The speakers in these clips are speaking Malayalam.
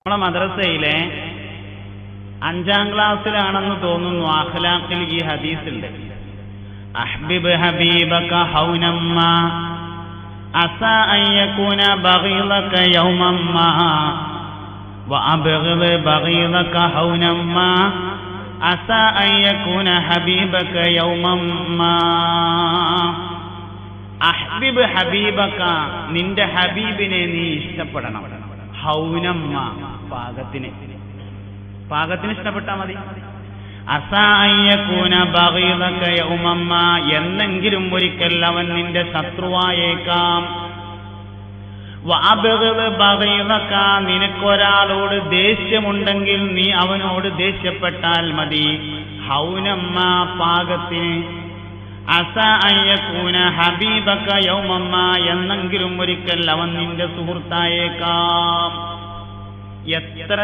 നമ്മളെ മദ്രസയിലെ 5ാം ക്ലാസ്സിലാണെന്ന് തോന്നുന്നു അഖ്ലാഖിൽ ഈ ഹദീസുണ്ട്. അഹ്ബിബ് ഹബീബക ഹൗനമ്മ അസാ അൻ യകൂന ബഗീദക യൗമമ്മ വഅബ്ഗിദ് ബഗീദക ഹൗനമ്മ അസാ അൻ യകൂന ഹബീബക യൗമമ്മ. അഹ്ബിബ് ഹബീബക, നിന്റെ ഹബീബിനെ നീ ഇഷ്ടപ്പെടണം. ഹൗനമ്മ, പാകത്തിന് ഇഷ്ടപ്പെട്ടാൽ മതി. അസാ അൻ യകൂന ബഗീദക യൗമമ്മ, എന്നെങ്കിലും ഒരിക്കൽ അവൻ നിന്റെ ശത്രുവായേക്കാം. വഅബ്ഗിദ് ബഗീദക, നിനക്കൊരാളോട് ദേഷ്യമുണ്ടെങ്കിൽ നീ അവനോട് ദേഷ്യപ്പെട്ടാൽ മതി. ഹൗനമ്മ, പാകത്തിന്. അസാ അൻ യകൂന ഹബീബക യൗമമ്മ, എന്നെങ്കിലും ഒരിക്കൽ അവൻ നിന്റെ സുഹൃത്തായേക്കാം. എത്ര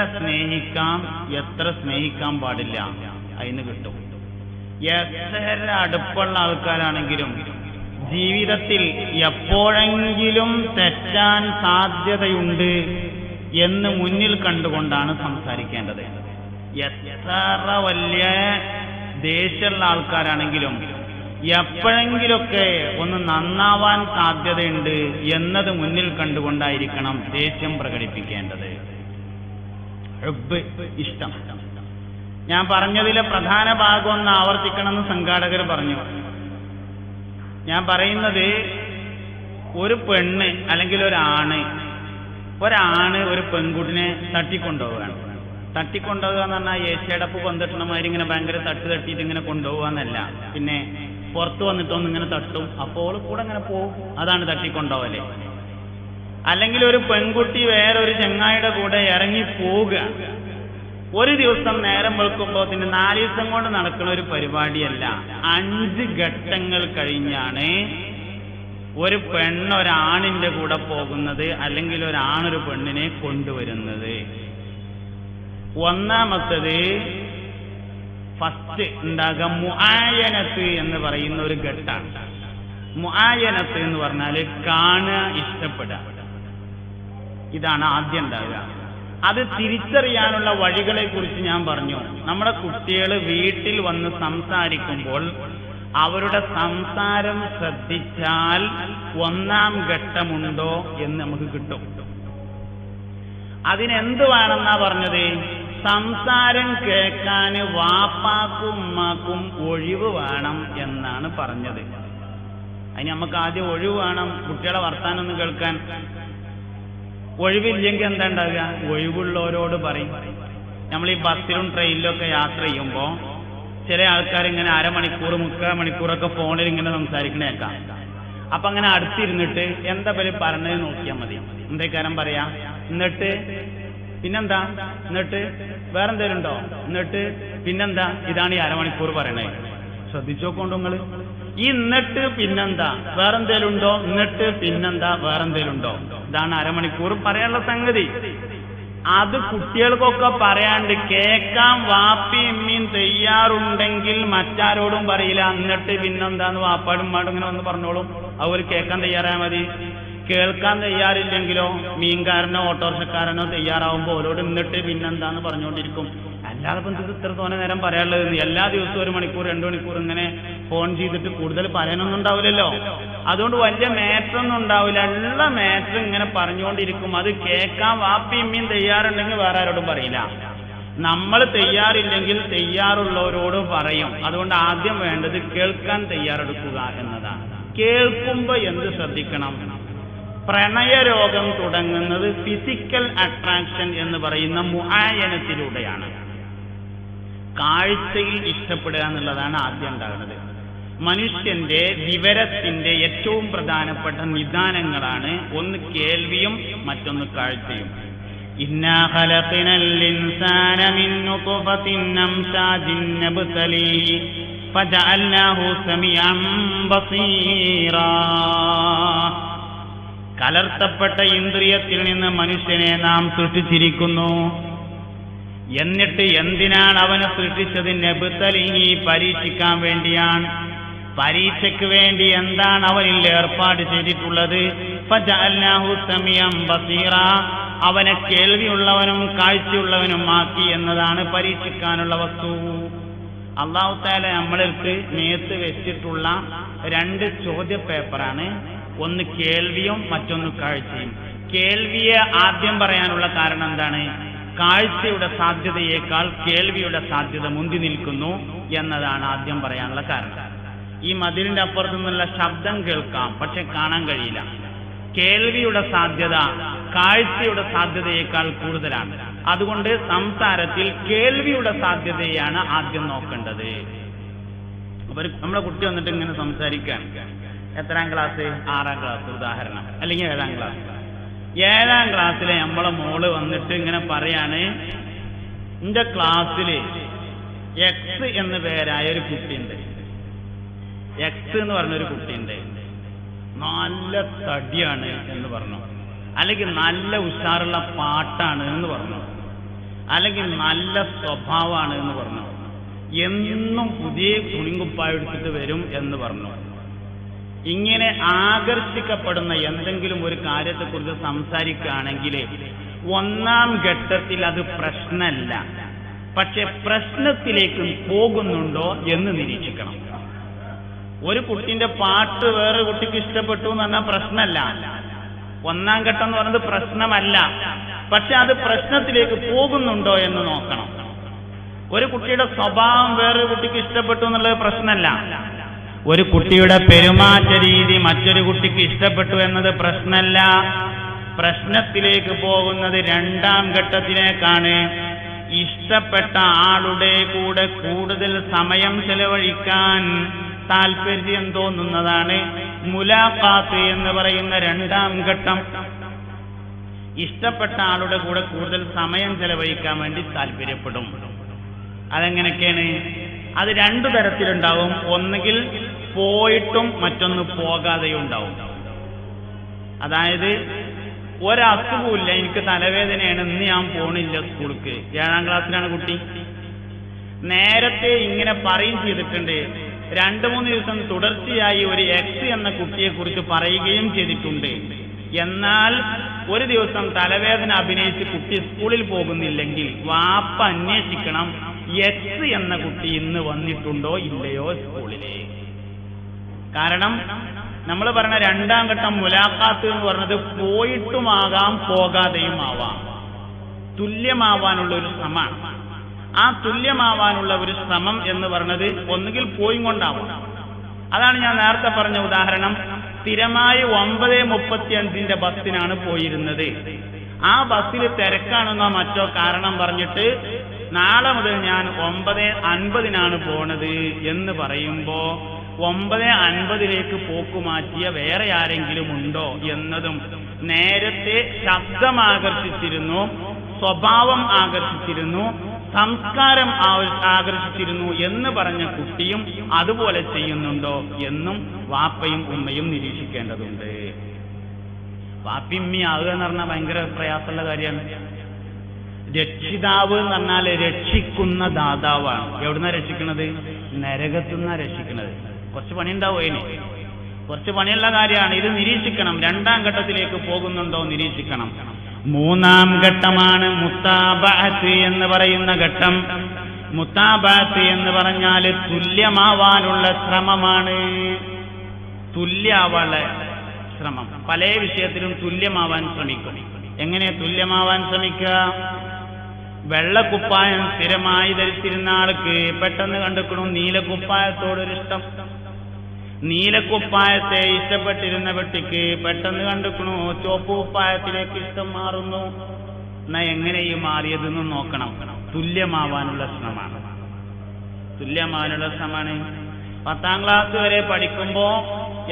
സ്നേഹിക്കാൻ പാടില്ല, അതിന് കിട്ടും. എത്ര അടുപ്പുള്ള ആൾക്കാരാണെങ്കിലും ജീവിതത്തിൽ എപ്പോഴെങ്കിലും തെറ്റാൻ സാധ്യതയുണ്ട് എന്ന് മുന്നിൽ കണ്ടുകൊണ്ടാണ് സംസാരിക്കേണ്ടത്. എത്ര വലിയ ദേഷ്യമുള്ള ആൾക്കാരാണെങ്കിലും എപ്പോഴെങ്കിലൊക്കെ ഒന്ന് നന്നാവാൻ സാധ്യതയുണ്ട് എന്നത് മുന്നിൽ കണ്ടുകൊണ്ടായിരിക്കണം ദേഷ്യം പ്രകടിപ്പിക്കേണ്ടത്. ഇഷ്ടം. ഞാൻ പറഞ്ഞതിലെ പ്രധാന ഭാഗം ഒന്ന് ആവർത്തിക്കണമെന്ന് സംഘാടകർ പറഞ്ഞു. ഞാൻ പറയുന്നത്, ഒരു പെണ്ണ് അല്ലെങ്കിൽ ഒരാണ് ഒരു പെൺകുട്ടിനെ തട്ടിക്കൊണ്ടുപോവുകയാണ്. തട്ടിക്കൊണ്ടുപോകുക എന്ന് പറഞ്ഞാൽ ഏഷ്യടപ്പ് കൊണ്ടിട്ടുള്ളമാതിരി ഇങ്ങനെ ഭയങ്കര തട്ടിയിട്ട് ഇങ്ങനെ കൊണ്ടുപോകാന്നല്ല. പിന്നെ പുറത്ത് വന്നിട്ടൊന്നും ഇങ്ങനെ തട്ടും, അപ്പോൾ കൂടെ ഇങ്ങനെ പോകും. അതാണ് തട്ടിക്കൊണ്ടുപോകല്. അല്ലെങ്കിൽ ഒരു പെൺകുട്ടി വേറൊരു ചങ്ങായിയുടെ കൂടെ ഇറങ്ങി പോവുക. ഒരു ദിവസം നേരം വെളുക്കുമ്പോൾ 4 ദിവസം കൊണ്ട് നടക്കുന്ന ഒരു പരിപാടിയല്ല. 5 ഘട്ടങ്ങൾ കഴിഞ്ഞാണ് ഒരു പെണ്ണൊരാണിന്റെ കൂടെ പോകുന്നത്, അല്ലെങ്കിൽ ഒരാണൊരു പെണ്ണിനെ കൊണ്ടുവരുന്നത്. ഒന്നാമത്തത് ഫസ്റ്റ് ഉണ്ടാകുക മുആയനത്ത് എന്ന് പറയുന്ന ഒരു ഘട്ടമാണ്. മുആയനത്ത് എന്ന് പറഞ്ഞാൽ കാണുക, ഇഷ്ടപ്പെടുക. ഇതാണ് ആദ്യം ഉണ്ടാകുക. അത് തിരിച്ചറിയാനുള്ള വഴികളെ കുറിച്ച് ഞാൻ പറഞ്ഞു. നമ്മുടെ കുട്ടികൾ വീട്ടിൽ വന്ന് സംസാരിക്കുമ്പോൾ അവരുടെ സംസാരം ശ്രദ്ധിച്ചാൽ 1ാം ഘട്ടമുണ്ടോ എന്ന് നമുക്ക് കിട്ടും. അതിനെന്ത് വേണമെന്നാ പറഞ്ഞത്? സംസാരം കേൾക്കാൻ വാപ്പാക്കും ഉമ്മാക്കും ഒഴിവ് വേണം എന്നാണ് പറഞ്ഞത്. അതിന് നമുക്ക് ആദ്യം ഒഴിവ് വേണം, കുട്ടികളെ വർത്താനം ഒന്ന് കേൾക്കാൻ. ഒഴിവില്ലെങ്കിൽ എന്താ ഉണ്ടാകുക? ഒഴിവുള്ളവരോട് പറയും. നമ്മൾ ഈ ബസ്സിലും ട്രെയിനിലൊക്കെ യാത്ര ചെയ്യുമ്പോൾ ചില ആൾക്കാർ ഇങ്ങനെ അരമണിക്കൂർ 3/4 മണിക്കൂറൊക്കെ ഫോണിൽ ഇങ്ങനെ സംസാരിക്കണേക്കാം. അപ്പൊ അങ്ങനെ അടുത്തിരുന്നിട്ട് എന്താ പേര് പറഞ്ഞത് നോക്കിയാൽ മതി. എന്തേക്കാരം പറയാ, എന്നിട്ട് പിന്നെന്താ, എന്നിട്ട് വേറെന്തേലും ഉണ്ടോ, എന്നിട്ട് പിന്നെന്താ, ഇതാണ് ഈ അരമണിക്കൂർ പറയണേ. ശ്രദ്ധിച്ചോക്കൊണ്ടു നിങ്ങള്. ഈ എന്നിട്ട് പിന്നെന്താ, വേറെന്തേലും ഉണ്ടോ, എന്നിട്ട് പിന്നെന്താ, വേറെന്തേലും ഉണ്ടോ, ഇതാണ് അരമണിക്കൂർ പറയാനുള്ള സംഗതി. അത് കുട്ടികൾക്കൊക്കെ പറയാണ്ട് കേൾക്കാൻ വാപ്പിയും ഉമ്മയും തയ്യാറുണ്ടെങ്കിൽ മറ്റാരോടും പറയില്ല. എന്നിട്ട് പിന്നെന്താന്ന് വാപ്പാടും ഉമ്മാടും ഇങ്ങനെ വന്ന് പറഞ്ഞോളും. അവർ കേൾക്കാൻ തയ്യാറായാൽ മതി. കേൾക്കാൻ തയ്യാറില്ലെങ്കിലോ മീൻകാരനോ ഓട്ടോറിക്ഷക്കാരനോ തയ്യാറാവുമ്പോൾ ഓരോട് എന്നിട്ട് പിന്നെന്താന്ന് പറഞ്ഞുകൊണ്ടിരിക്കും. അല്ലാതെ ഇപ്പം ഇത്ര തോന്നെ നേരം പറയാനുള്ളത്. എല്ലാ ദിവസവും 1 മണിക്കൂർ 2 മണിക്കൂർ ഇങ്ങനെ ഫോൺ ചെയ്തിട്ട് കൂടുതൽ പറയാനൊന്നും ഉണ്ടാവില്ലല്ലോ. അതുകൊണ്ട് വലിയ മാറ്ററൊന്നും ഉണ്ടാവില്ല. ഉള്ള മാറ്റർ ഇങ്ങനെ പറഞ്ഞുകൊണ്ടിരിക്കും. അത് കേൾക്കാൻ വാപ്പിയും ഉമ്മയും തയ്യാറുണ്ടെങ്കിൽ വേറെ ആരോടും പറയില്ല. നമ്മൾ തയ്യാറില്ലെങ്കിൽ തയ്യാറുള്ളവരോട് പറയും. അതുകൊണ്ട് ആദ്യം വേണ്ടത് കേൾക്കാൻ തയ്യാറെടുക്കുക എന്നതാണ്. കേൾക്കുമ്പോൾ എന്ത് ശ്രദ്ധിക്കണം? പ്രണയരോഗം തുടങ്ങുന്നത് ഫിസിക്കൽ അട്രാക്ഷൻ എന്ന് പറയുന്ന മുആയനത്തിലൂടെയാണ്. കാഴ്ചയിൽ ഇഷ്ടപ്പെടുക എന്നുള്ളതാണ് ആദ്യം ഉണ്ടാകുന്നത്. മനുഷ്യന്റെ വിവരത്തിന്റെ ഏറ്റവും പ്രധാനപ്പെട്ട നിദാനങ്ങളാണ് ഒന്ന് കേൾവിയും മറ്റൊന്ന് കാഴ്ചയും. ഇന്നാ ഖലഖനൽ ഇൻസാന മിൻ നുത്ഫത്തിൻ അംശാജിൻ നബ്തലീഹി ഫജഅൽനാഹു സമീഅൻ ബസീറാ. കലർത്തപ്പെട്ട ഇന്ദ്രിയത്തിൽ നിന്ന് മനുഷ്യനെ നാം സൃഷ്ടിച്ചിരിക്കുന്നു. എന്നിട്ട് എന്തിനാണ് അവനെ സൃഷ്ടിച്ചത്? നബ്തലീഹി, പരീക്ഷിക്കാൻ വേണ്ടിയാണ്. പരീക്ഷയ്ക്ക് വേണ്ടി എന്താണ് അവനിൽ ഏർപ്പാട് ചെയ്തിട്ടുള്ളത്? ഫജഅൽനാഹു സമീഅൻ ബസീറ, അവനെ കേൾവിയുള്ളവനും കാഴ്ചയുള്ളവനുമാക്കി എന്നതാണ് പരീക്ഷിക്കാനുള്ള വസ്തു. അല്ലാഹു തആല നമ്മൾക്ക് മേത്ത് വെച്ചിട്ടുള്ള 2 ചോദ്യപേപ്പറാണ്. ഒന്ന് കേൾവിയും മറ്റൊന്ന് കാഴ്ചയും. കേൾവിയെ ആദ്യം പറയാനുള്ള കാരണം എന്താണ്? കാഴ്ചയുടെ സാധ്യതയേക്കാൾ കേൾവിയുടെ സാധ്യത മുന്തി നിൽക്കുന്നു എന്നതാണ് ആദ്യം പറയാനുള്ള കാരണം. ഈ മതിലിന്റെ അപ്പുറത്തു നിന്നുള്ള ശബ്ദം കേൾക്കാം, പക്ഷെ കാണാൻ കഴിയില്ല. കേൾവിയുടെ സാധ്യത കാഴ്ചയുടെ സാധ്യതയേക്കാൾ കൂടുതലാണ്. അതുകൊണ്ട് സംസാരത്തിൽ കേൾവിയുടെ സാധ്യതയാണ് ആദ്യം നോക്കേണ്ടത്. അപ്പൊ നമ്മളെ കുട്ടി വന്നിട്ട് ഇങ്ങനെ സംസാരിക്കാൻ, എത്രാം ക്ലാസ്? 6ാം ക്ലാസ് ഉദാഹരണം, അല്ലെങ്കിൽ 7ാം ക്ലാസ്. 7ാം ക്ലാസ്സിലെ നമ്മളെ മോള് വന്നിട്ട് ഇങ്ങനെ പറയാണ്, എന്റെ ക്ലാസ്സില് എക്സ് എന്ന് പേരായ ഒരു കുട്ടിയുണ്ട്. എക്സ് എന്ന് പറഞ്ഞൊരു കുട്ടിയുണ്ട്, നല്ല തടിയാണ് എന്ന് പറഞ്ഞു, അല്ലെങ്കിൽ നല്ല ഉഷാറുള്ള പാട്ടാണ് എന്ന് പറഞ്ഞു, അല്ലെങ്കിൽ നല്ല സ്വഭാവമാണ് എന്ന് പറഞ്ഞു, എന്നും പുതിയ തുണിങ്കുപ്പായ എടുത്തിട്ട് വരും എന്ന് പറഞ്ഞു. ഇങ്ങനെ ആകർഷിക്കപ്പെടുന്ന എന്തെങ്കിലും ഒരു കാര്യത്തെക്കുറിച്ച് സംസാരിക്കുകയാണെങ്കിൽ 1ാം ഘട്ടത്തിൽ അത് പ്രശ്നമല്ല, പക്ഷെ പ്രശ്നത്തിലേക്ക് പോകുന്നുണ്ടോ എന്ന് നിരീക്ഷിക്കണം. ഒരു കുട്ടിന്റെ പാട്ട് വേറെ കുട്ടിക്ക് ഇഷ്ടപ്പെട്ടു എന്ന് പറഞ്ഞാൽ പ്രശ്നമല്ല. 1ാം ഘട്ടം എന്ന് പറയുന്നത് പ്രശ്നമല്ല, പക്ഷെ അത് പ്രശ്നത്തിലേക്ക് പോകുന്നുണ്ടോ എന്ന് നോക്കണം. ഒരു കുട്ടിയുടെ സ്വഭാവം വേറൊരു കുട്ടിക്ക് ഇഷ്ടപ്പെട്ടു എന്നുള്ളത് പ്രശ്നമല്ല. ഒരു കുട്ടിയുടെ പെരുമാറ്റ രീതി മറ്റൊരു കുട്ടിക്ക് ഇഷ്ടപ്പെട്ടു എന്നത് പ്രശ്നമല്ല. പ്രശ്നത്തിലേക്ക് പോകുന്നത് 2ാം ഘട്ടത്തിലേക്കാണ്. ഇഷ്ടപ്പെട്ട ആളുടെ കൂടെ കൂടുതൽ സമയം ചെലവഴിക്കാൻ താല്പര്യം തോന്നുന്നതാണ് മുലാഖാത്ത് എന്ന് പറയുന്ന 2ാം ഘട്ടം. ഇഷ്ടപ്പെട്ട ആളുടെ കൂടെ കൂടുതൽ സമയം ചെലവഴിക്കാൻ വേണ്ടി താല്പര്യപ്പെടും. അതെങ്ങനെയൊക്കെയാണ്? അത് 2 തരത്തിലുണ്ടാവും. ഒന്നുകിൽ പോയിട്ടും മറ്റൊന്ന് പോകാതെയും ഉണ്ടാവും. അതായത് ഒരസുഖമില്ല, എനിക്ക് തലവേദനയാണ്, ഇന്ന് ഞാൻ പോണില്ല സ്കൂൾക്ക്. 7ാം ക്ലാസ്സിലാണ് കുട്ടി. നേരത്തെ ഇങ്ങനെ പറയും ചെയ്തിട്ടുണ്ട്. 2-3 ദിവസം തുടർച്ചയായി ഒരു എക്സ് എന്ന കുട്ടിയെ കുറിച്ച് പറയുകയും ചെയ്തിട്ടുണ്ട്. എന്നാൽ ഒരു ദിവസം തലവേദന അഭിനയിച്ച് കുട്ടി സ്കൂളിൽ പോകുന്നില്ലെങ്കിൽ വാപ്പ അന്വേഷിക്കണം, എക്സ് എന്ന കുട്ടി ഇന്ന് വന്നിട്ടുണ്ടോ ഇല്ലയോ സ്കൂളിലെ. കാരണം നമ്മൾ പറഞ്ഞ 2ാം ഘട്ടം മുലാഖാത്ത് എന്ന് പറഞ്ഞത് പോയിട്ടുമാകാം പോകാതെയും ആവാം, തുല്യമാവാനുള്ള ഒരു ശ്രമമാണ്. ആ തുല്യമാവാനുള്ള ഒരു ശ്രമം എന്ന് പറഞ്ഞത് ഒന്നുകിൽ പോയി കൊണ്ടാവും. അതാണ് ഞാൻ നേരത്തെ പറഞ്ഞ ഉദാഹരണം. സ്ഥിരമായി 9:35 ബസ്സിനാണ് പോയിരുന്നത്. ആ ബസ്സിൽ തിരക്കാണെന്നോ മറ്റോ കാരണം പറഞ്ഞിട്ട് നാളെ മുതൽ ഞാൻ 9:50 പോണത് എന്ന് പറയുമ്പോ 9:50 പോക്കുമാറ്റിയ വേറെ ആരെങ്കിലും ഉണ്ടോ എന്നതും, നേരത്തെ ശബ്ദം ആകർഷിച്ചിരുന്നു, സ്വഭാവം ആകർഷിച്ചിരുന്നു, സംസ്കാരം ആകർഷിച്ചിരുന്നു എന്ന് പറഞ്ഞ കുട്ടിയും അതുപോലെ ചെയ്യുന്നുണ്ടോ എന്നും വാപ്പയും ഉമ്മയും നിരീക്ഷിക്കേണ്ടതുണ്ട്. വാപ്പിമ്മി ആകുക എന്ന് പറഞ്ഞാൽ ഭയങ്കര പ്രയാസമുള്ള കാര്യമാണ്. രക്ഷിതാവ് എന്ന് പറഞ്ഞാൽ രക്ഷിക്കുന്ന ദാതാവാണ്. എവിടുന്നാ രക്ഷിക്കുന്നത്? നരകത്തുനിന്നാ രക്ഷിക്കുന്നത്. കുറച്ച് പണിയുണ്ടാവും അതിന്, കുറച്ച് പണിയുള്ള കാര്യമാണ്. ഇത് നിരീക്ഷിക്കണം. 2ാം ഘട്ടത്തിലേക്ക് പോകുന്നുണ്ടോ നിരീക്ഷിക്കണം. 3ാം ഘട്ടമാണ് മുത്താബഅത്ത് എന്ന് പറയുന്ന ഘട്ടം. മുത്താബഅത്ത് എന്ന് പറഞ്ഞാൽ തുല്യമാവാനുള്ള ശ്രമമാണ്. തുല്യമാവാനുള്ള ശ്രമം. പല വിഷയത്തിലും തുല്യമാവാൻ ശ്രമിക്കും. എങ്ങനെ തുല്യമാവാൻ ശ്രമിക്കുക? വെള്ളക്കുപ്പായം സ്ഥിരമായി ധരിച്ചിരുന്ന ആൾക്ക് പെട്ടെന്ന് കണ്ടെക്കണം നീലക്കുപ്പായത്തോടൊരിഷ്ടം. നീലക്കുപ്പായത്തെ ഇഷ്ടപ്പെട്ടിരുന്ന വ്യക്തിക്ക് പെട്ടെന്ന് കണ്ടെക്കണു ചുവപ്പ് കുപ്പായത്തിലേക്ക് ഇഷ്ടം മാറുന്നു. എന്നാ എങ്ങനെയും മാറിയതെന്ന് നോക്കണം. തുല്യമാവാനുള്ള ശ്രമമാണ്. തുല്യമാവാനുള്ള ശ്രമമാണ്. 10ാം ക്ലാസ് വരെ പഠിക്കുമ്പോ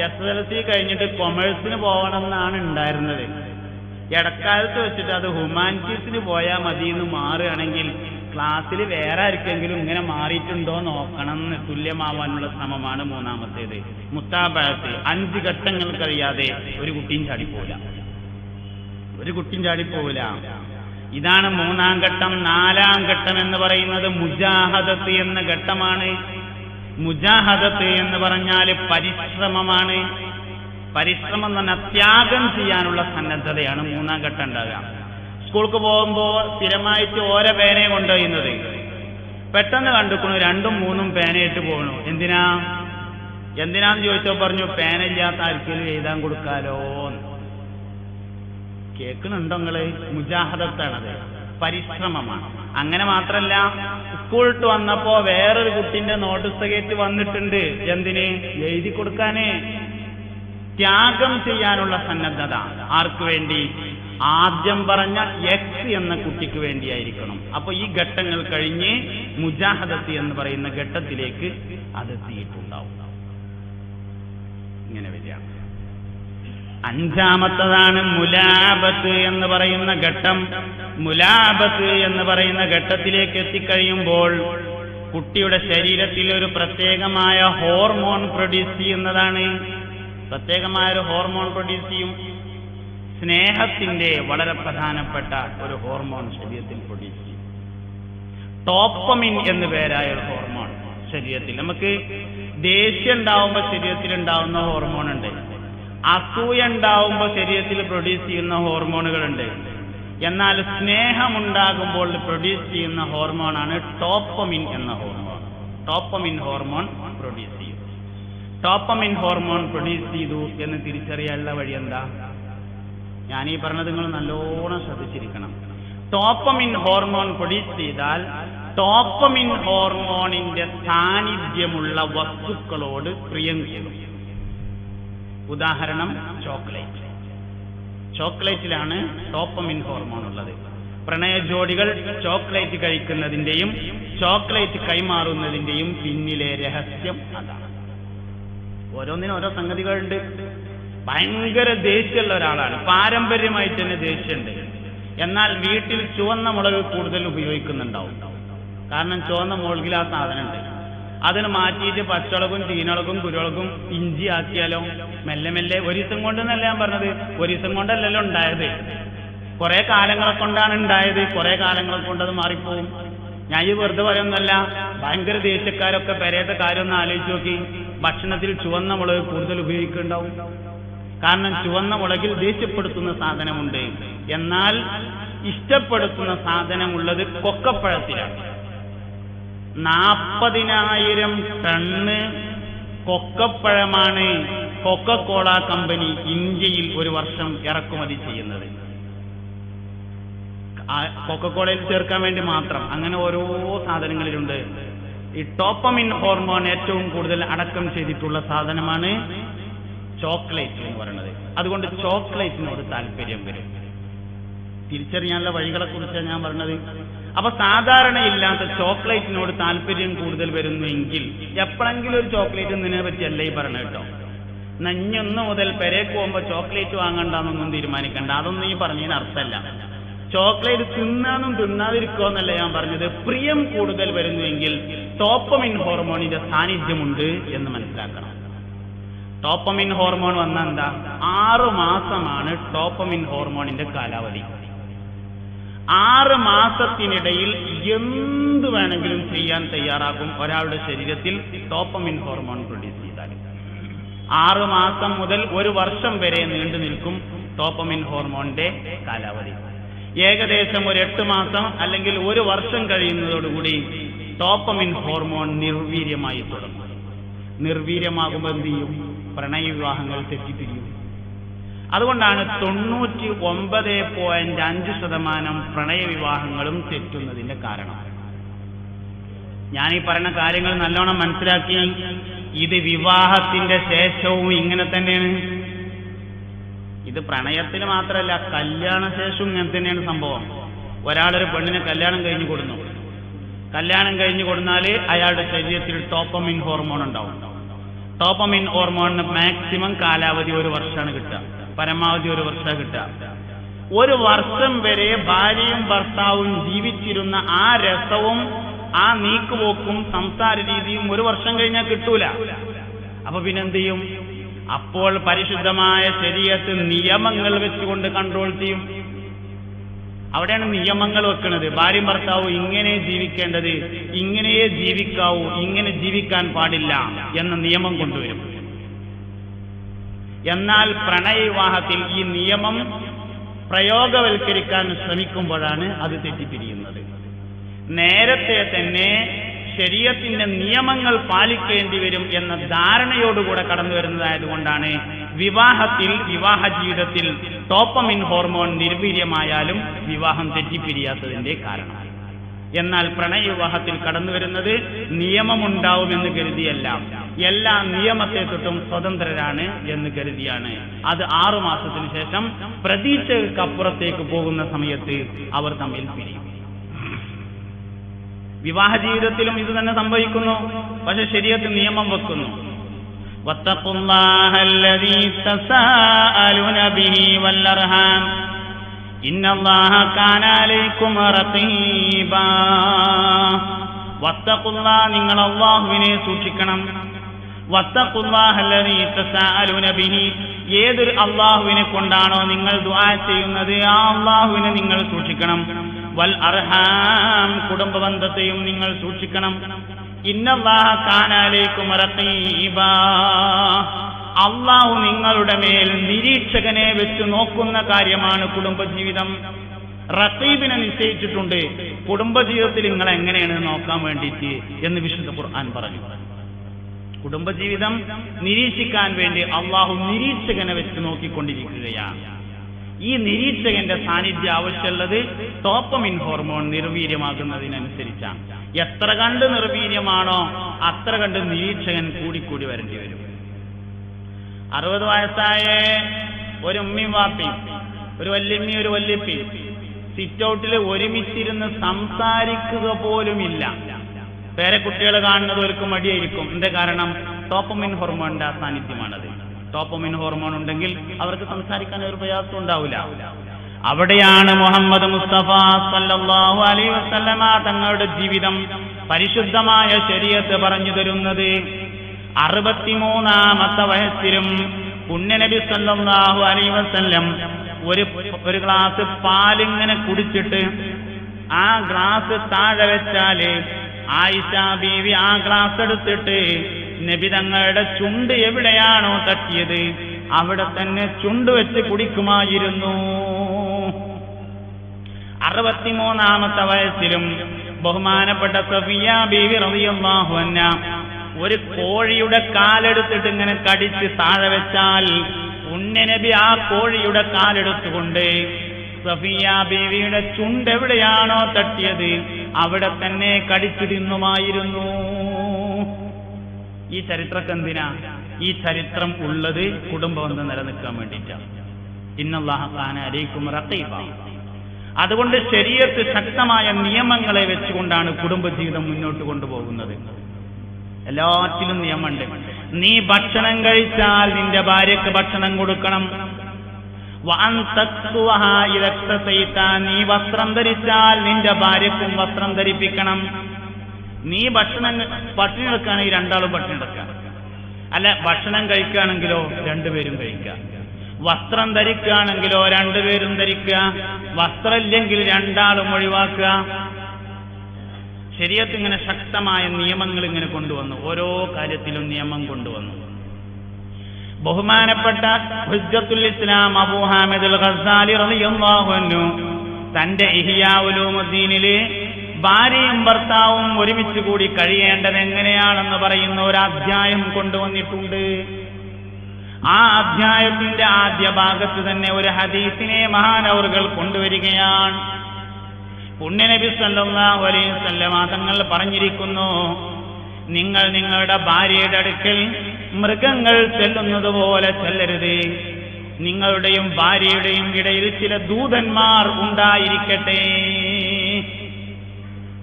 SSLC കഴിഞ്ഞിട്ട് കൊമേഴ്സിന് പോകണമെന്നാണ് ഉണ്ടായിരുന്നത്. ഇടക്കാലത്ത് വെച്ചിട്ട് അത് ഹ്യൂമാനിറ്റീസിന് പോയാൽ മതി എന്ന് മാറുകയാണെങ്കിൽ ക്ലാസ്സിൽ വേറെ ആർക്കെങ്കിലും ഇങ്ങനെ മാറിയിട്ടുണ്ടോ നോക്കണം. തുല്യമാവാനുള്ള ശ്രമമാണ് 3ാമത്തേത് മുത്താബഅത്ത്. 5 ഘട്ടങ്ങൾ കഴിയാതെ ഒരു കുട്ടിയും ചാടിപ്പോവില്ല. ഇതാണ് 3ാം ഘട്ടം. 4ാം ഘട്ടം എന്ന് പറയുന്നത് മുജാഹദത്ത് എന്ന ഘട്ടമാണ്. മുജാഹദത്ത് എന്ന് പറഞ്ഞാൽ പരിശ്രമമാണ്. പരിശ്രമം എന്ന് പറഞ്ഞാൽ ത്യാഗം ചെയ്യാനുള്ള സന്നദ്ധതയാണ് 3ാം ഘട്ടം ഉണ്ടാകുക. സ്കൂൾക്ക് പോകുമ്പോൾ സ്ഥിരമായിട്ട് ഓരോ പേനയെ കൊണ്ടുപോയിരുന്നത്. പെട്ടെന്ന് കണ്ടുക്കണു 2ഉം 3ഉം പേനയിട്ട് പോകണു. എന്തിനാന്ന് ചോദിച്ചപ്പോൾ പറഞ്ഞു പേന ഇല്ലാത്ത ആർക്കെങ്കിലും എഴുതാൻ കൊടുക്കാലോ. കേൾക്കണുണ്ടോ നിങ്ങള്? മുജാഹദത്താണത്, പരിശ്രമമാണ്. അങ്ങനെ മാത്രല്ല, സ്കൂളിട്ട് വന്നപ്പോ വേറൊരു കുട്ടിന്റെ നോട്ടീസ് കയറ്റി വന്നിട്ടുണ്ട്. എന്തിന്? എഴുതി കൊടുക്കാനേ. ത്യാഗം ചെയ്യാനുള്ള സന്നദ്ധത ആർക്ക് വേണ്ടി? ആദ്യം പറഞ്ഞ എക്സ് എന്ന കുട്ടിക്ക് വേണ്ടിയായിരിക്കണം. അപ്പൊ ഈ ഘട്ടങ്ങൾ കഴിഞ്ഞ് മുജാഹദത്ത് എന്ന് പറയുന്ന ഘട്ടത്തിലേക്ക് അതെത്തിയിട്ടുണ്ടാവും. ഇങ്ങനെ വരിക. 5ാമത്തതാണ് മുലാബത്ത് എന്ന് പറയുന്ന ഘട്ടം. മുലാബത്ത് എന്ന് പറയുന്ന ഘട്ടത്തിലേക്ക് എത്തിക്കഴിയുമ്പോൾ കുട്ടിയുടെ ശരീരത്തിൽ ഒരു പ്രത്യേകമായ ഹോർമോൺ പ്രൊഡ്യൂസ് ചെയ്യുന്നതാണ്. പ്രത്യേകമായൊരു ഹോർമോൺ പ്രൊഡ്യൂസ് ചെയ്യും. സ്നേഹത്തിന്റെ വളരെ പ്രധാനപ്പെട്ട ഒരു ഹോർമോൺ ശരീരത്തിൽ പ്രൊഡ്യൂസ് ചെയ്യും. ഡോപ്പമിൻ എന്ന് പേരായ ഒരു ഹോർമോൺ ശരീരത്തിൽ. നമുക്ക് ദേഷ്യം ഉണ്ടാവുമ്പോൾ ശരീരത്തിൽ ഉണ്ടാവുന്ന ഹോർമോൺ ഉണ്ട്. അസൂയ ഉണ്ടാവുമ്പോൾ ശരീരത്തിൽ പ്രൊഡ്യൂസ് ചെയ്യുന്ന ഹോർമോണുകളുണ്ട്. എന്നാൽ സ്നേഹമുണ്ടാകുമ്പോൾ പ്രൊഡ്യൂസ് ചെയ്യുന്ന ഹോർമോണാണ് ഡോപ്പമിൻ എന്ന ഹോർമോൺ. ഡോപ്പമിൻ ഹോർമോൺ പ്രൊഡ്യൂസ് ചെയ്യും. ഡോപ്പമിൻ ഹോർമോൺ പ്രൊഡ്യൂസ് ചെയ്തു എന്ന് തിരിച്ചറിയാനുള്ള വഴി എന്താ? ഞാനീ പറഞ്ഞത് നിങ്ങൾ നല്ലോണം ശ്രദ്ധിച്ചിരിക്കണം. ഡോപ്പമിൻ ഹോർമോൺ പ്രൊഡ്യൂസ് ചെയ്താൽ ഡോപ്പമിൻ ഹോർമോണിന്റെ സാന്നിധ്യമുള്ള വസ്തുക്കളോട് പ്രിയം കൂടും. ഉദാഹരണം ചോക്ലേറ്റ്. ചോക്ലേറ്റിലാണ് ഡോപ്പമിൻ ഹോർമോൺ ഉള്ളത്. പ്രണയ ജോഡികൾ ചോക്ലേറ്റ് കഴിക്കുന്നതിന്റെയും ചോക്ലേറ്റ് കൈമാറുന്നതിന്റെയും പിന്നിലെ രഹസ്യം അതാണ്. ഓരോന്നിനും ഓരോ സംഗതികളുണ്ട്. ഭയങ്കര ദേഷ്യമുള്ള ഒരാളാണ്, പാരമ്പര്യമായിട്ട് തന്നെ ദേഷ്യമുണ്ട്. എന്നാൽ വീട്ടിൽ ചുവന്ന മുളക് കൂടുതൽ ഉപയോഗിക്കുന്നുണ്ടാവും. കാരണം ചുവന്ന മുളകിൽ ആ സാധനമുണ്ട്. അതിന് മാറ്റിയിട്ട് പച്ചമുളകും ചീനളകും കുരുമുളകും ഇഞ്ചി ആക്കിയാലോ? മെല്ലെ മെല്ലെ. ഒരു ദിവസം കൊണ്ടെന്നല്ല ഞാൻ പറഞ്ഞത്, ഒരു ദിവസം കൊണ്ടല്ലല്ലോ ഉണ്ടായത്. കുറെ കാലങ്ങളെ കൊണ്ടാണ് ഉണ്ടായത്. കുറെ കാലങ്ങളെ കൊണ്ടത് മാറിപ്പോവും. ഞാൻ ഈ വെറുതെ പറയുന്നല്ല. ഭയങ്കര ദേഷ്യക്കാരൊക്കെ പെരേത്തെ കാര്യം ഒന്ന് ആലോചിച്ച് നോക്കി. ഭക്ഷണത്തിൽ ചുവന്ന മുളക് കൂടുതൽ ഉപയോഗിക്കുന്നുണ്ടാവും. കാരണം ചുവന്ന മുളകിൽ ദേഷ്യപ്പെടുത്തുന്ന സാധനമുണ്ട്. എന്നാൽ ഇഷ്ടപ്പെടുത്തുന്ന സാധനമുള്ളത് കൊക്കപ്പഴത്തിലാണ്. 40,000 ടണ്ണ് കൊക്കപ്പഴമാണ് കൊക്കക്കോള കമ്പനി ഇന്ത്യയിൽ ഒരു വർഷം ഇറക്കുമതി ചെയ്യുന്നത്. കൊക്കക്കോളയിൽ ചേർക്കാൻ വേണ്ടി മാത്രം. അങ്ങനെ ഓരോ സാധനങ്ങളിലുണ്ട്. ഈ ഡോപ്പമിൻ ഹോർമോൺ ഏറ്റവും കൂടുതൽ അടക്കം ചെയ്തിട്ടുള്ള സാധനമാണ് ചോക്ലേറ്റ് എന്ന് പറയുന്നത്. അതുകൊണ്ട് ചോക്ലേറ്റിനോട് താല്പര്യം വരും. തിരിച്ചറിയാനുള്ള വഴികളെ കുറിച്ചാണ് ഞാൻ പറഞ്ഞത്. അപ്പൊ സാധാരണയില്ലാത്ത ചോക്ലേറ്റിനോട് താല്പര്യം കൂടുതൽ വരുന്നുവെങ്കിൽ എപ്പോഴെങ്കിലും ഒരു ചോക്ലേറ്റ് തിന്നതിനെ പറ്റിയല്ല ഈ പറഞ്ഞ കേട്ടോ. നഞ്ഞൊന്നു മുതൽ പെരേക്ക് പോകുമ്പോ ചോക്ലേറ്റ് വാങ്ങണ്ടെന്നൊന്നും തീരുമാനിക്കണ്ട. അതൊന്നും ഈ പറഞ്ഞതിന് അർത്ഥമല്ല. ചോക്ലേറ്റ് തിന്നാനും തിന്നാതിരിക്കുക എന്നല്ല ഞാൻ പറഞ്ഞത്. പ്രിയം കൂടുതൽ വരുന്നുവെങ്കിൽ ഡോപ്പമിൻ ഹോർമോണിന്റെ സാന്നിധ്യമുണ്ട് എന്ന് മനസ്സിലാക്കണം. ഡോപ്പമിൻ ഹോർമോൺ വന്ന എന്താ? 6 മാസമാണ് ഡോപ്പമിൻ ഹോർമോണിന്റെ കാലാവധി. 6 മാസത്തിനിടയിൽ എന്ത് വേണമെങ്കിലും ചെയ്യാൻ തയ്യാറാകും ഒരാളുടെ ശരീരത്തിൽ ഡോപ്പമിൻ ഹോർമോൺ പ്രൊഡ്യൂസ് ചെയ്താൽ. 6 മാസം മുതൽ 1 വർഷം വരെ നീണ്ടു നിൽക്കും ഡോപ്പമിൻ ഹോർമോണിന്റെ കാലാവധി. ഏകദേശം ഒരു 8 മാസം അല്ലെങ്കിൽ 1 വർഷം കഴിയുന്നതോടുകൂടി ഡോപ്പമിൻ ഹോർമോൺ നിർവീര്യമായി തുടങ്ങും. നിർവീര്യമാകുമ്പോൾ എന്ത് ചെയ്യും? പ്രണയവിവാഹങ്ങൾ തെറ്റിപ്പിരിയും. അതുകൊണ്ടാണ് 99.5% പ്രണയവിവാഹങ്ങളും തെറ്റുന്നതിന്റെ കാരണം. ഞാൻ ഈ പറയുന്ന കാര്യങ്ങൾ നല്ലോണം മനസ്സിലാക്കി. ഇത് വിവാഹത്തിന്റെ ശേഷവും ഇങ്ങനെ തന്നെയാണ്. ഇത് പ്രണയത്തിന് മാത്രമല്ല, കല്യാണ ശേഷവും ഇങ്ങനെ തന്നെയാണ് സംഭവം. ഒരാളൊരു പെണ്ണിനെ കല്യാണം കഴിഞ്ഞു കൊടുന്നു. കല്യാണം കഴിഞ്ഞു കൊടുത്താൽ അയാളുടെ ശരീരത്തിൽ ഡോപ്പമിൻ ഹോർമോൺ ഉണ്ടാവും. ഡോപ്പമിൻ ഹോർമോണിന് മാക്സിമം കാലാവധി 1 വർഷമാണ് കിട്ടുക. പരമാവധി 1 വർഷം കിട്ടുക. 1 വർഷം വരെ ഭാര്യയും ഭർത്താവും ജീവിച്ചിരുന്ന ആ രസവും ആ നീക്കുപോക്കും സംസാര രീതിയും 1 വർഷം കഴിഞ്ഞാൽ കിട്ടൂല. അപ്പൊ പിന്നെന്ത് ചെയ്യും? അപ്പോൾ പരിശുദ്ധമായ ശരീഅത്ത് നിയമങ്ങൾ വെച്ചുകൊണ്ട് കൺട്രോൾ ചെയ്യും. അവിടെയാണ് നിയമങ്ങൾ വെക്കുന്നത്. ഭാര്യയും ഭർത്താവും ഇങ്ങനെ ജീവിക്കേണ്ടത്, ഇങ്ങനെയേ ജീവിക്കാവൂ, ഇങ്ങനെ ജീവിക്കാൻ പാടില്ല എന്ന നിയമം കൊണ്ടുവരും. എന്നാൽ പ്രണയവിവാഹത്തിൽ ഈ നിയമം പ്രയോഗവൽക്കരിക്കാൻ ശ്രമിക്കുമ്പോഴാണ് അത് തെറ്റിപ്പിരിയുന്നത്. നേരത്തെ തന്നെ ശരീഅത്തിന്റെ നിയമങ്ങൾ പാലിക്കേണ്ടി വരും എന്ന ധാരണയോടുകൂടെ കടന്നു വരുന്നതായതുകൊണ്ടാണ് വിവാഹ ജീവിതത്തിൽ ഡോപ്പമിൻ ഹോർമോൺ നിർവീര്യമായാലും വിവാഹം തെറ്റിപ്പിരിയാത്തതിന്റെ കാരണം. എന്നാൽ പ്രണയവിവാഹത്തിൽ കടന്നു വരുന്നത് നിയമമുണ്ടാവുമെന്ന് കരുതിയല്ല, എല്ലാ നിയമത്തെ തൊട്ടും സ്വതന്ത്രരാണ് എന്ന് കരുതിയാണ്. അത് 6 മാസത്തിന് ശേഷം പ്രതീക്ഷകൾക്കപ്പുറത്തേക്ക് പോകുന്ന സമയത്ത് അവർ തമ്മിൽ പിരിയും. വിവാഹ ജീവിതത്തിലും ഇത് തന്നെ സംഭവിക്കുന്നു. പക്ഷെ ശരീഅത്ത് നിയമം വെക്കുന്നു. വത്തഖുല്ലാഹല്ലദീ തസാഅലൂന ബിഹി വല്ലർഹാം ഇന്നല്ലാഹ കാന അലൈക്കും റഖീബാ. വത്തഖുല്ലാഹ, നിങ്ങൾ അല്ലാഹുവിനെ സൂക്ഷിക്കണം. വത്തഖുല്ലാഹല്ലദീ തസാഅലൂന ബിഹി, ഏതൊരു അല്ലാഹുവിനെ കൊണ്ടാണോ നിങ്ങൾ ദുആ ചെയ്യുന്നത് ആ അല്ലാഹുവിനെ നിങ്ങൾ സൂക്ഷിക്കണം. വൽ അർഹാം, കുടുംബബന്ധത്തെയും നിങ്ങൾ സൂക്ഷിക്കണം. ഇന്നല്ലാഹ കാന അലൈക്കും റഖീബാ, അല്ലാഹു നിങ്ങളുടെ മേൽ നിരീക്ഷകനെ വെച്ച് നോക്കുന്ന കാര്യമാണ് കുടുംബജീവിതം. റഖീബിനെ നിശ്ചയിച്ചിട്ടുണ്ട്. കുടുംബജീവിതത്തിൽ നിങ്ങൾ എങ്ങനെയാണ് നോക്കാൻ വേണ്ടിയിട്ട് എന്ന് വിശുദ്ധ ഖുർആൻ പറഞ്ഞു. കുടുംബജീവിതം നിരീക്ഷിക്കാൻ വേണ്ടി അല്ലാഹു നിരീക്ഷകനെ വെച്ച് നോക്കിക്കൊണ്ടിരിക്കുകയാണ്. ഈ നിരീക്ഷകന്റെ സാന്നിധ്യം ആവശ്യമുള്ളത് ഡോപ്പമിൻ ഹോർമോൺ നിർവീര്യമാകുന്നതിനനുസരിച്ചാണ്. എത്ര കണ്ട് നിർവീര്യമാണോ അത്ര കണ്ട് നിരീക്ഷകൻ കൂടിക്കൂടി വരേണ്ടി വരും. 60 വയസ്സായ ഒരു ഉമ്മയും വാപ്പയും, ഒരു വല്യമ്മി ഒരു വല്യപ്പി സിറ്റൗട്ടിൽ ഒരുമിച്ചിരുന്ന് സംസാരിക്കുക പോലുമില്ല. പേരക്കുട്ടികൾ കാണുന്നത് അവർക്ക് മടിയായിരിക്കും. എന്താ കാരണം? ഡോപ്പമിൻ ഹോർമോണിന്റെ സാന്നിധ്യമാണത്. ഡോപ്പമിൻ ഹോർമോൺ ഉണ്ടെങ്കിൽ അവർക്ക് സംസാരിക്കാൻ ഒരു പ്രയാസം ഉണ്ടാവില്ല. അവിടെയാണ് മുഹമ്മദ് മുസ്തഫ സല്ലല്ലാഹു അലൈഹി വസല്ലമ തങ്ങളുടെ ജീവിതം പരിശുദ്ധമായ ശരീഅത്ത് പറഞ്ഞു തരുന്നത്. 63-ാമത്തെ വയസ്സിലും പുണ്യനബി സല്ലല്ലാഹു അലൈഹി വസല്ലം ഒരു ഗ്ലാസ് പാലിങ്ങനെ കുടിച്ചിട്ട് ആ ഗ്ലാസ് താഴെ വെച്ചാല് ആയിഷ ബീവി ആ ഗ്ലാസ് എടുത്തിട്ട് നബി തങ്ങളുടെ ചുണ്ട് എവിടെയാണോ തട്ടിയത് അവിടെ തന്നെ ചുണ്ട് വെച്ച് കുടിക്കുമായിരുന്നു. 63-ാമത്തെ വയസ്സിലും ബഹുമാനപ്പെട്ട സഫിയ ബീവി റളിയല്ലാഹു അൻഹ ഒരു കോഴിയുടെ കാലെടുത്തിട്ട് ഇങ്ങനെ കടിച്ച് താഴെ വെച്ചാൽ ഉണ്ണനബി ആ കോഴിയുടെ കാലെടുത്തുകൊണ്ട് സഫിയ ബീവിയുടെ ചുണ്ട് എവിടെയാണോ തട്ടിയത് അവിടെ തന്നെ കടിച്ചു തിന്നുമായിരുന്നു. ഈ ചരിത്രക്ക് എന്തിനാ? ഈ ചരിത്രം ഉള്ളത് കുടുംബബന്ധം നിലനിൽക്കാൻ വേണ്ടിയിട്ടാണ്. ഇന്നല്ലാഹ കാന അലൈക്കും റഖീബാ. അതുകൊണ്ട് ശരീഅത്ത് ശക്തമായ നിയമങ്ങളെ വെച്ചുകൊണ്ടാണ് കുടുംബജീവിതം മുന്നോട്ട് കൊണ്ടുപോകുന്നത്. എല്ലാറ്റിലും നിയമമുണ്ട്. നീ ഭക്ഷണം കഴിച്ചാൽ നിന്റെ ഭാര്യക്ക് ഭക്ഷണം കൊടുക്കണം. നീ വസ്ത്രം ധരിച്ചാൽ നിന്റെ ഭാര്യക്കും വസ്ത്രം ധരിപ്പിക്കണം. നീ പട്ടിണി എടുക്കുകയാണെങ്കിൽ 2 ആളും പട്ടിണി എടുക്കാം. അല്ല, ഭക്ഷണം കഴിക്കുകയാണെങ്കിലോ 2 പേരും കഴിക്കുക. വസ്ത്രം ധരിക്കുകയാണെങ്കിലോ 2 പേരും ധരിക്കുക. വസ്ത്രമില്ലെങ്കിൽ 2 ആളും ഒഴിവാക്കുക. ശരീഅത്ത് ഇങ്ങനെ ശക്തമായ നിയമങ്ങൾ ഇങ്ങനെ കൊണ്ടുവന്നു. ഓരോ കാര്യത്തിലും നിയമം കൊണ്ടുവന്നു. ബഹുമാനപ്പെട്ട ഹുജ്ജത്തുൽ ഇസ്ലാം അബൂ ഹാമിദ് അൽ ഗസ്സാലി റളിയല്ലാഹു അൻഹു തന്റെ ഇഹ്യാ ഉലൂമുദ്ദീനിലെ ഭാര്യയും ഭർത്താവും ഒരുമിച്ച് കൂടി കഴിയേണ്ടത് എങ്ങനെയാണെന്ന് പറയുന്ന ഒരു അധ്യായം കൊണ്ടുവന്നിട്ടുണ്ട്. ആ അധ്യായത്തിന്റെ ആദ്യ ഭാഗത്ത് തന്നെ ഒരു ഹദീസിനെ മഹാനവറുകൾ കൊണ്ടുവരികയാണ്. പുണ്യനബി സല്ലല്ലാഹു അലൈഹി വസല്ലമ തങ്ങൾ പറഞ്ഞിരിക്കുന്നു, നിങ്ങൾ നിങ്ങളുടെ ഭാര്യയുടെ അടുക്കൽ മൃഗങ്ങൾ ചെല്ലുന്നത് പോലെ ചെല്ലരുത്. നിങ്ങളുടെയും ഭാര്യയുടെയും ഇടയിൽ ചില ദൂതന്മാർ ഉണ്ടായിരിക്കട്ടെ.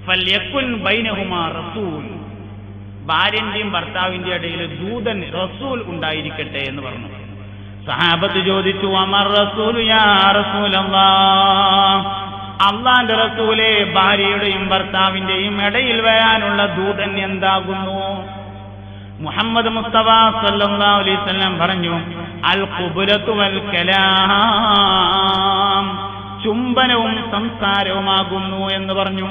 ഫല്യകുൻ ബൈനഹുമാ റസൂൽ, ഭാര്യന്റെയും ഭർത്താവിന്റെ ഇടയിൽ ദൂതൻ റസൂൽ ഉണ്ടായിരിക്കട്ടെ എന്ന് പറഞ്ഞു. സഹാബത്ത് ചോദിച്ചു, അമർ റസൂൽ യാ റസൂലല്ലാഹ്, അള്ളാന്റെ റസൂലേ, ഭാര്യയുടെയും ഭർത്താവിന്റെയും ഇടയിൽ വരാനുള്ള ദൂതൻ എന്താകുന്നു? മുഹമ്മദ് മുസ്തഫ സല്ലല്ലാഹു അലൈഹി വസല്ലം പറഞ്ഞു, അൽ ഖുബ്ലത്തു വൽ കലാം, ചുംബനവും സംസാരവുമാകുന്നു എന്ന് പറഞ്ഞു.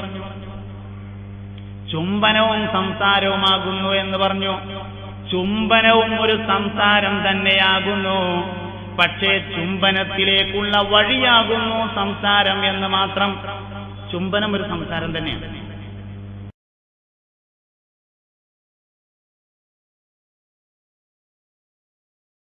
ചുംബനവും സംസാരവുമാകുന്നു എന്ന് പറഞ്ഞു. ചുംബനവും ഒരു സംസാരം തന്നെയാകുന്നു. പക്ഷേ ചുംബനത്തിലേക്കുള്ള വഴിയാകുന്നു സംസാരം എന്ന് മാത്രം. ചുംബനം ഒരു സംസാരം തന്നെയാണ്.